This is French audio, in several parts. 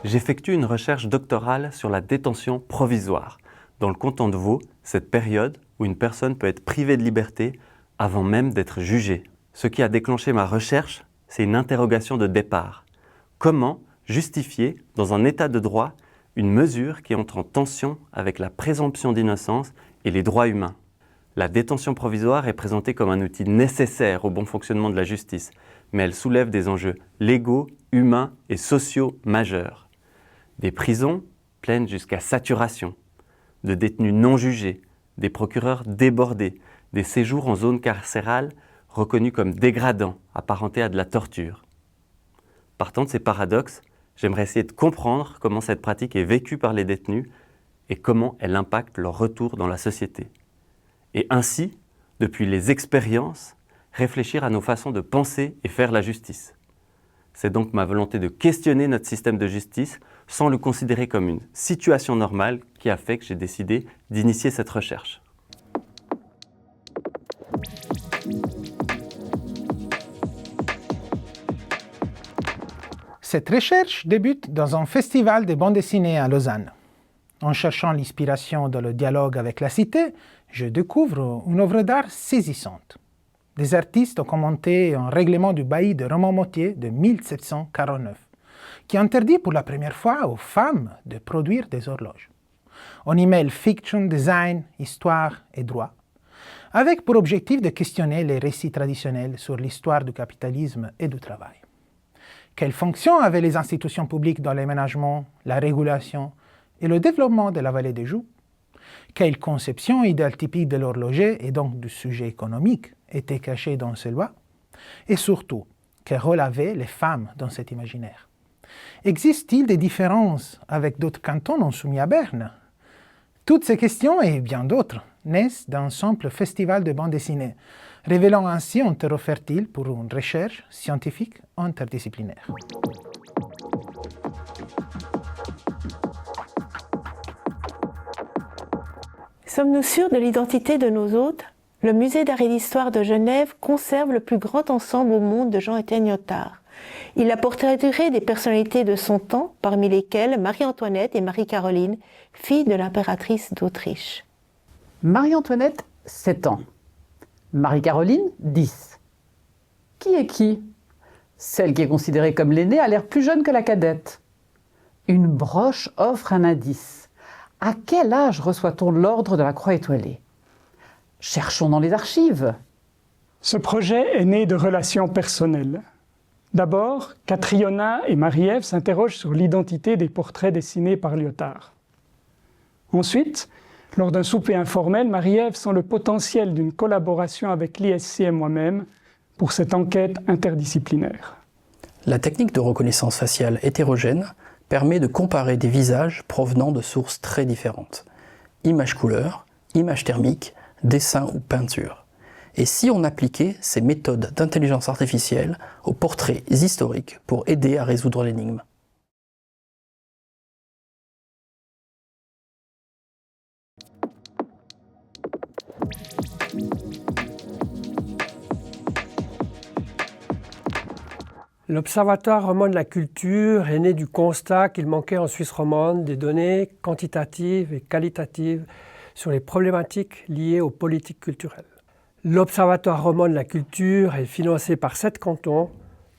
J'effectue une recherche doctorale sur la détention provisoire, dans le canton de Vaud, cette période où une personne peut être privée de liberté avant même d'être jugée. Ce qui a déclenché ma recherche, c'est une interrogation de départ. Comment justifier, dans un état de droit, une mesure qui entre en tension avec la présomption d'innocence et les droits humains? La détention provisoire est présentée comme un outil nécessaire au bon fonctionnement de la justice, mais elle soulève des enjeux légaux, humains et sociaux majeurs. Des prisons pleines jusqu'à saturation, de détenus non jugés, des procureurs débordés, des séjours en zone carcérale reconnus comme dégradants, apparentés à de la torture. Partant de ces paradoxes, j'aimerais essayer de comprendre comment cette pratique est vécue par les détenus et comment elle impacte leur retour dans la société. Et ainsi, depuis les expériences, réfléchir à nos façons de penser et faire la justice. C'est donc ma volonté de questionner notre système de justice sans le considérer comme une situation normale qui a fait que j'ai décidé d'initier cette recherche. Cette recherche débute dans un festival de bande dessinée à Lausanne. En cherchant l'inspiration dans le dialogue avec la cité, je découvre une œuvre d'art saisissante. Des artistes ont commenté un règlement du bailli de Romainmôtier de 1749, qui interdit pour la première fois aux femmes de produire des horloges. On y mêle fiction, design, histoire et droit, avec pour objectif de questionner les récits traditionnels sur l'histoire du capitalisme et du travail. Quelle fonction avaient les institutions publiques dans l'aménagement, la régulation et le développement de la vallée des Joux? Quelle conception idéale typique de l'horloger et donc du sujet économique était cachée dans ces lois? Et surtout, quel rôle avaient les femmes dans cet imaginaire? Existe-t-il des différences avec d'autres cantons non soumis à Berne? Toutes ces questions et bien d'autres naissent d'un simple festival de bande dessinée, révélant ainsi un terreau fertile pour une recherche scientifique interdisciplinaire. Sommes-nous sûrs de l'identité de nos hôtes? Le musée d'art et d'histoire de Genève conserve le plus grand ensemble au monde de Jean-Étienne Lyotard. Il a portraituré des personnalités de son temps, parmi lesquelles Marie-Antoinette et Marie-Caroline, filles de l'impératrice d'Autriche. Marie-Antoinette, 7 ans. Marie-Caroline, 10. Qui est qui? Celle qui est considérée comme l'aînée a l'air plus jeune que la cadette. Une broche offre un indice. À quel âge reçoit-on l'ordre de la Croix étoilée? Cherchons dans les archives. Ce projet est né de relations personnelles. D'abord, Catriona et Marie-Ève s'interrogent sur l'identité des portraits dessinés par Lyotard. Ensuite, lors d'un souper informel, Marie-Ève sent le potentiel d'une collaboration avec l'ISC et moi-même pour cette enquête interdisciplinaire. La technique de reconnaissance faciale hétérogène permet de comparer des visages provenant de sources très différentes. Images-couleurs, images thermiques, dessins ou peintures. Et si on appliquait ces méthodes d'intelligence artificielle aux portraits historiques pour aider à résoudre l'énigme? L'Observatoire roman de la culture est né du constat qu'il manquait en Suisse romande des données quantitatives et qualitatives sur les problématiques liées aux politiques culturelles. L'Observatoire roman de la culture est financé par 7 cantons,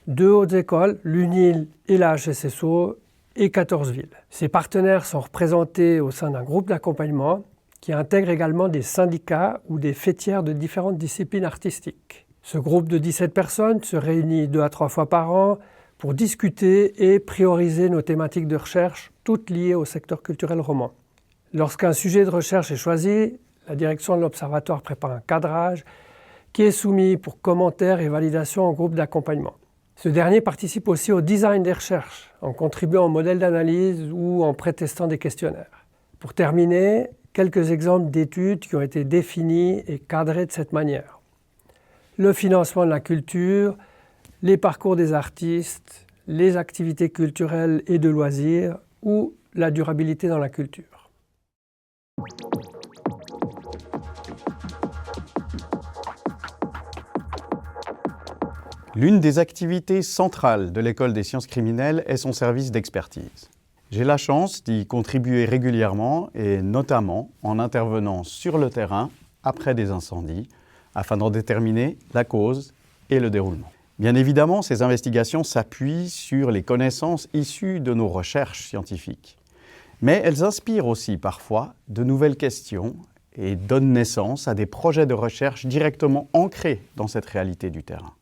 2 hautes écoles, l'UNIL et la HSSO, et 14 villes. Ces partenaires sont représentés au sein d'un groupe d'accompagnement qui intègre également des syndicats ou des fêtières de différentes disciplines artistiques. Ce groupe de 17 personnes se réunit 2 à 3 fois par an pour discuter et prioriser nos thématiques de recherche, toutes liées au secteur culturel roman. Lorsqu'un sujet de recherche est choisi, la direction de l'Observatoire prépare un cadrage qui est soumis pour commentaires et validation au groupe d'accompagnement. Ce dernier participe aussi au design des recherches, en contribuant au modèle d'analyse ou en prétestant des questionnaires. Pour terminer, quelques exemples d'études qui ont été définies et cadrées de cette manière. Le financement de la culture, les parcours des artistes, les activités culturelles et de loisirs ou la durabilité dans la culture. L'une des activités centrales de l'École des sciences criminelles est son service d'expertise. J'ai la chance d'y contribuer régulièrement et notamment en intervenant sur le terrain après des incendies afin d'en déterminer la cause et le déroulement. Bien évidemment, ces investigations s'appuient sur les connaissances issues de nos recherches scientifiques. Mais elles inspirent aussi parfois de nouvelles questions et donnent naissance à des projets de recherche directement ancrés dans cette réalité du terrain.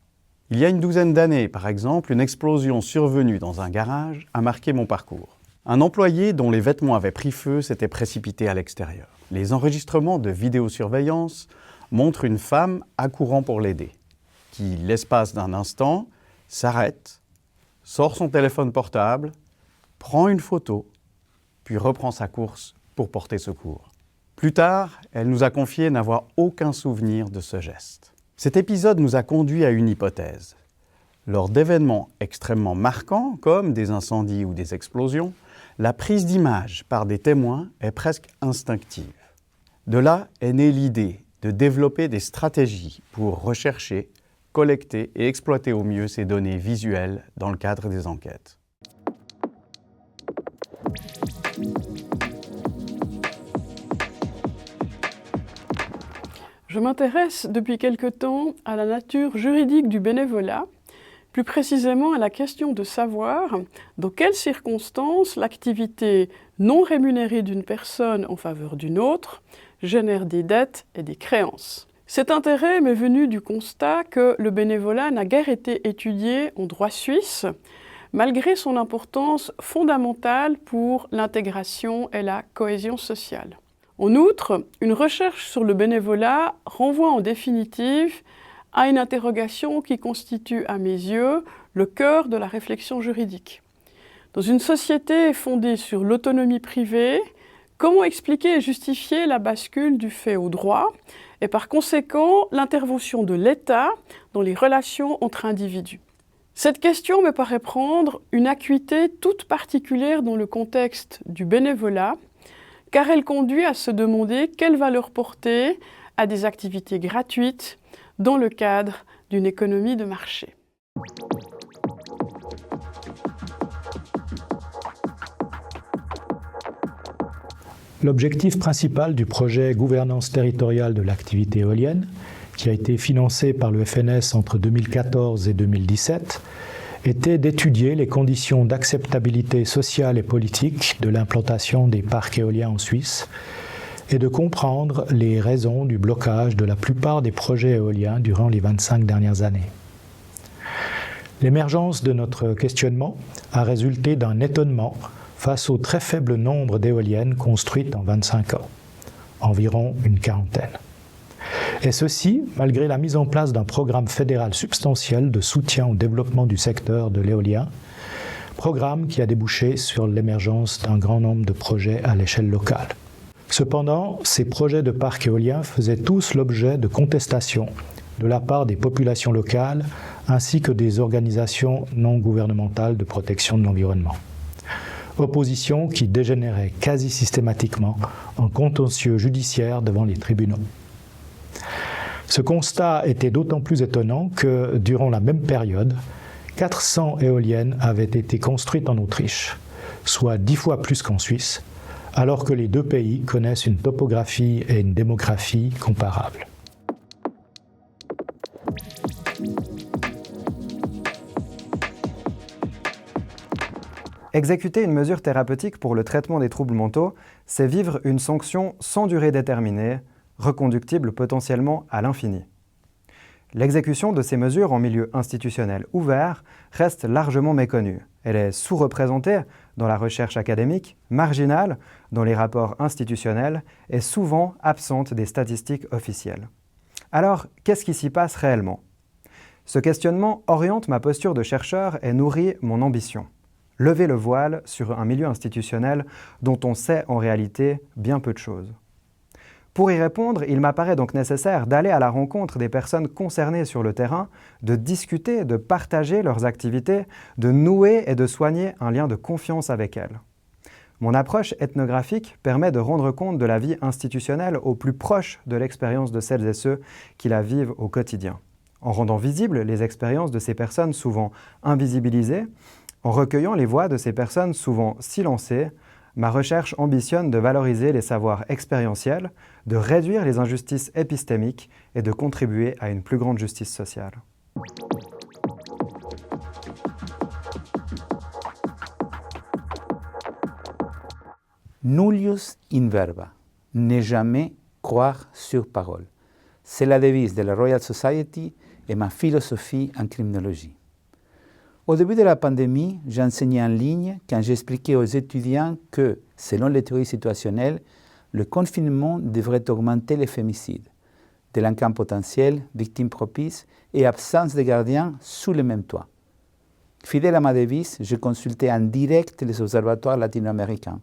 Il y a une douzaine d'années, par exemple, une explosion survenue dans un garage a marqué mon parcours. Un employé dont les vêtements avaient pris feu s'était précipité à l'extérieur. Les enregistrements de vidéosurveillance montrent une femme accourant pour l'aider, qui, l'espace d'un instant, s'arrête, sort son téléphone portable, prend une photo, puis reprend sa course pour porter secours. Plus tard, elle nous a confié n'avoir aucun souvenir de ce geste. Cet épisode nous a conduit à une hypothèse. Lors d'événements extrêmement marquants, comme des incendies ou des explosions, la prise d'image par des témoins est presque instinctive. De là est née l'idée de développer des stratégies pour rechercher, collecter et exploiter au mieux ces données visuelles dans le cadre des enquêtes. Je m'intéresse depuis quelque temps à la nature juridique du bénévolat, plus précisément à la question de savoir dans quelles circonstances l'activité non rémunérée d'une personne en faveur d'une autre génère des dettes et des créances. Cet intérêt m'est venu du constat que le bénévolat n'a guère été étudié en droit suisse, malgré son importance fondamentale pour l'intégration et la cohésion sociale. En outre, une recherche sur le bénévolat renvoie en définitive à une interrogation qui constitue, à mes yeux, le cœur de la réflexion juridique. Dans une société fondée sur l'autonomie privée, comment expliquer et justifier la bascule du fait au droit et par conséquent l'intervention de l'État dans les relations entre individus? Cette question me paraît prendre une acuité toute particulière dans le contexte du bénévolat, car elle conduit à se demander quelle valeur porter à des activités gratuites dans le cadre d'une économie de marché. L'objectif principal du projet Gouvernance territoriale de l'activité éolienne, qui a été financé par le FNS entre 2014 et 2017, était d'étudier les conditions d'acceptabilité sociale et politique de l'implantation des parcs éoliens en Suisse et de comprendre les raisons du blocage de la plupart des projets éoliens durant les 25 dernières années. L'émergence de notre questionnement a résulté d'un étonnement face au très faible nombre d'éoliennes construites en 25 ans, environ une quarantaine. Et ceci, malgré la mise en place d'un programme fédéral substantiel de soutien au développement du secteur de l'éolien, programme qui a débouché sur l'émergence d'un grand nombre de projets à l'échelle locale. Cependant, ces projets de parcs éoliens faisaient tous l'objet de contestations de la part des populations locales ainsi que des organisations non gouvernementales de protection de l'environnement. Opposition qui dégénérait quasi systématiquement en contentieux judiciaire devant les tribunaux. Ce constat était d'autant plus étonnant que, durant la même période, 400 éoliennes avaient été construites en Autriche, soit 10 fois plus qu'en Suisse, alors que les deux pays connaissent une topographie et une démographie comparables. Exécuter une mesure thérapeutique pour le traitement des troubles mentaux, c'est vivre une sanction sans durée déterminée, reconductible potentiellement à l'infini. L'exécution de ces mesures en milieu institutionnel ouvert reste largement méconnue. Elle est sous-représentée dans la recherche académique, marginale dans les rapports institutionnels et souvent absente des statistiques officielles. Alors, qu'est-ce qui s'y passe réellement? Ce questionnement oriente ma posture de chercheur et nourrit mon ambition. Lever le voile sur un milieu institutionnel dont on sait en réalité bien peu de choses. Pour y répondre, il m'apparaît donc nécessaire d'aller à la rencontre des personnes concernées sur le terrain, de discuter, de partager leurs activités, de nouer et de soigner un lien de confiance avec elles. Mon approche ethnographique permet de rendre compte de la vie institutionnelle au plus proche de l'expérience de celles et ceux qui la vivent au quotidien, en rendant visibles les expériences de ces personnes souvent invisibilisées, En recueillant les voix de ces personnes souvent silencées, ma recherche ambitionne de valoriser les savoirs expérientiels, de réduire les injustices épistémiques et de contribuer à une plus grande justice sociale. Nullius in verba, ne jamais croire sur parole. C'est la devise de la Royal Society et ma philosophie en criminologie. Au début de la pandémie, j'enseignais en ligne quand j'expliquais aux étudiants que, selon les théories situationnelles, le confinement devrait augmenter les fémicides, délinquants potentiels, victimes propices et absence de gardiens sous le même toit. Fidèle à ma devise, je consultais en direct les observatoires latino-américains.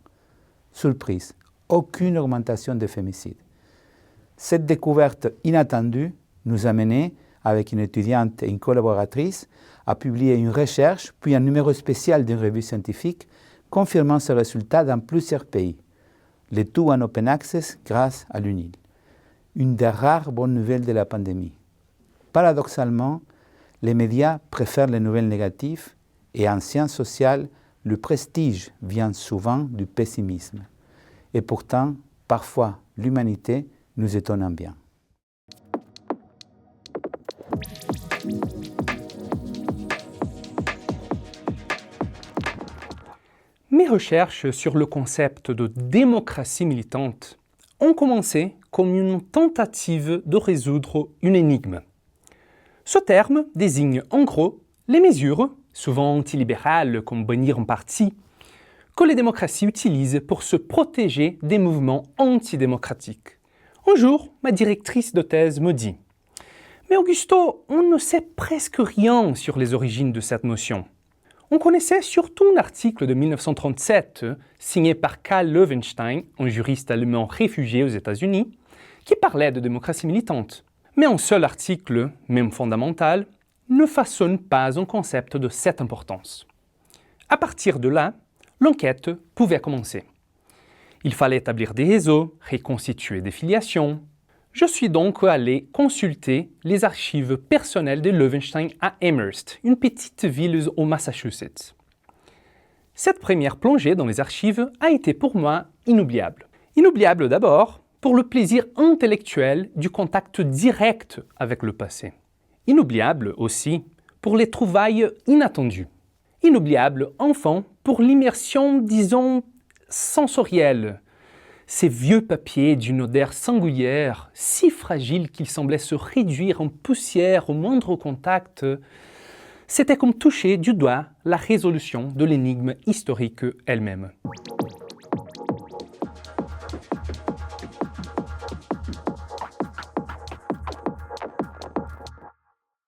Surprise, aucune augmentation des fémicides. Cette découverte inattendue nous a menés, avec une étudiante et une collaboratrice, à publier une recherche, puis un numéro spécial d'une revue scientifique, confirmant ce résultat dans plusieurs pays. Le tout en open access grâce à l'UNIL. Une des rares bonnes nouvelles de la pandémie. Paradoxalement, les médias préfèrent les nouvelles négatives et en sciences sociales, le prestige vient souvent du pessimisme. Et pourtant, parfois, l'humanité nous étonne bien. Mes recherches sur le concept de démocratie militante ont commencé comme une tentative de résoudre une énigme. Ce terme désigne en gros les mesures, souvent antilibérales comme bannir un parti, que les démocraties utilisent pour se protéger des mouvements antidémocratiques. Un jour, ma directrice de thèse me dit « Mais Augusto, on ne sait presque rien sur les origines de cette notion. » On connaissait surtout un article de 1937, signé par Karl Löwenstein, un juriste allemand réfugié aux États-Unis, qui parlait de démocratie militante. Mais un seul article, même fondamental, ne façonne pas un concept de cette importance. À partir de là, l'enquête pouvait commencer. Il fallait établir des réseaux, reconstituer des filiations. Je suis donc allé consulter les archives personnelles de Löwenstein à Amherst, une petite ville au Massachusetts. Cette première plongée dans les archives a été pour moi inoubliable. Inoubliable d'abord pour le plaisir intellectuel du contact direct avec le passé. Inoubliable aussi pour les trouvailles inattendues. Inoubliable enfin pour l'immersion, disons, sensorielle. Ces vieux papiers d'une odeur singulière, si fragiles qu'ils semblaient se réduire en poussière au moindre contact, c'était comme toucher du doigt la résolution de l'énigme historique elle-même.